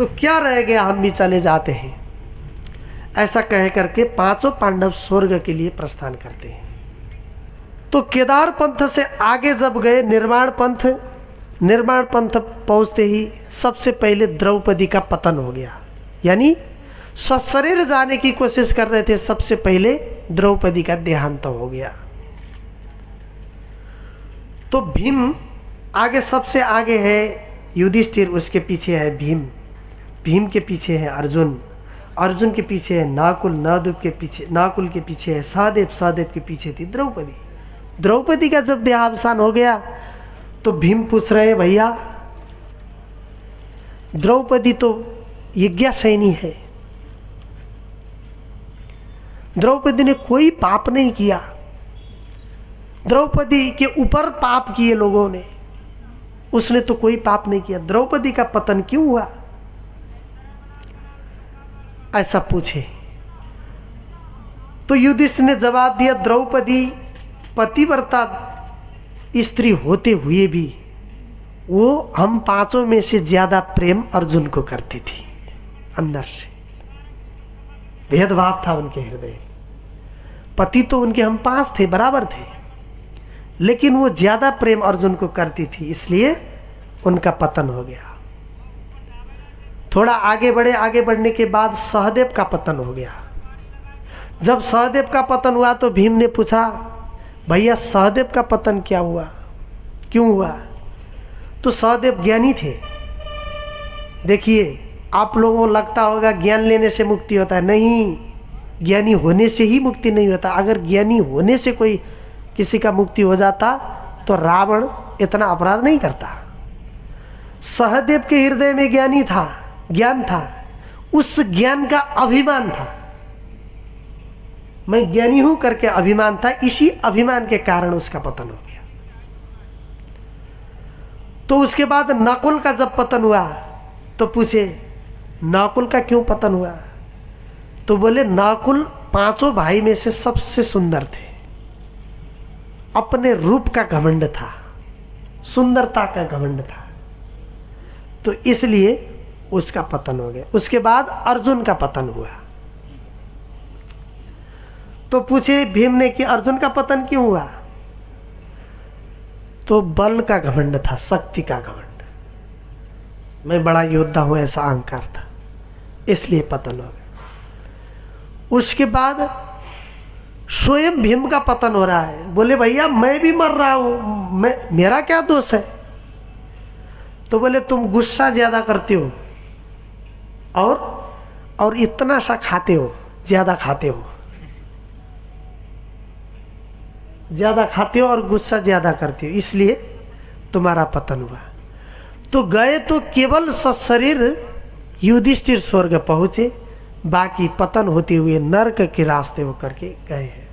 तो क्या रह गया, हम भी चले जाते हैं। ऐसा कह करके पांचों पांडव स्वर्ग के लिए प्रस्थान करते हैं। तो केदार पंथ से आगे जब गए निर्माण पंथ पहुंचते ही सबसे पहले द्रौपदी का पतन हो गया, यानी सशरीर जाने की कोशिश कर रहे थे, सबसे पहले द्रौपदी का देहांत हो गया। तो भीम आगे, सबसे आगे है युधिष्ठिर, उसके पीछे है भीम, भीम के पीछे है अर्जुन, अर्जुन के पीछे है नाकुल, नाकुल के पीछे है सहदेव, सहदेव के पीछे थी द्रौपदी। द्रौपदी का जब देहावसान हो गया तो भीम पूछ रहे हैं, भैया द्रौपदी तो यज्ञासैनी है, द्रौपदी ने कोई पाप नहीं किया, द्रौपदी के ऊपर पाप किए लोगों ने, उसने तो कोई पाप नहीं किया, द्रौपदी का पतन क्यों हुआ? ऐसा पूछे तो युधिष्ठिर ने जवाब दिया, द्रौपदी पतिव्रता स्त्री होते हुए भी वो हम पांचों में से ज्यादा प्रेम अर्जुन को करती थी। अंदर से भेदभाव था उनके हृदय। पति तो उनके हम पांच थे, बराबर थे, लेकिन वो ज्यादा प्रेम अर्जुन को करती थी, इसलिए उनका पतन हो गया। थोड़ा आगे बढ़े, आगे बढ़ने के बाद सहदेव का पतन हो गया। जब सहदेव का पतन हुआ तो भीम ने पूछा, भैया सहदेव का पतन क्या हुआ, क्यों हुआ? तो सहदेव ज्ञानी थे। देखिए, आप लोगों को लगता होगा ज्ञान लेने से मुक्ति होता है, नहीं, ज्ञानी होने से ही मुक्ति नहीं होता। अगर ज्ञानी होने से कोई किसी का मुक्ति हो जाता तो रावण इतना अपराध नहीं करता। सहदेव के हृदय में ज्ञान था, उस ज्ञान का अभिमान था, मैं ज्ञानी हूं करके अभिमान था, इसी अभिमान के कारण उसका पतन हो गया। तो उसके बाद नकुल का जब पतन हुआ तो पूछे, नकुल का क्यों पतन हुआ? तो बोले, नकुल पांचों भाई में से सबसे सुंदर थे, अपने रूप का घमंड था, सुंदरता का घमंड था, तो इसलिए उसका पतन हो गया। उसके बाद अर्जुन का पतन हुआ। तो पूछे भीम ने कि अर्जुन का पतन क्यों हुआ? तो बल का घमंड था, शक्ति का घमंड, मैं बड़ा योद्धा हूं ऐसा अहंकार था, इसलिए पतन हो गया। उसके बाद स्वयं भीम का पतन हो रहा है। बोले, भैया मैं भी मर रहा हूं, मेरा क्या दोष है? तो बोले, तुम गुस्सा ज्यादा करते हो और इतना सा खाते हो, ज्यादा खाते हो और गुस्सा ज्यादा करते हो, इसलिए तुम्हारा पतन हुआ। तो गए तो केवल सशरीर युधिष्ठिर स्वर्ग पहुंचे, बाकी पतन होते हुए नरक के रास्ते होकर के गए हैं।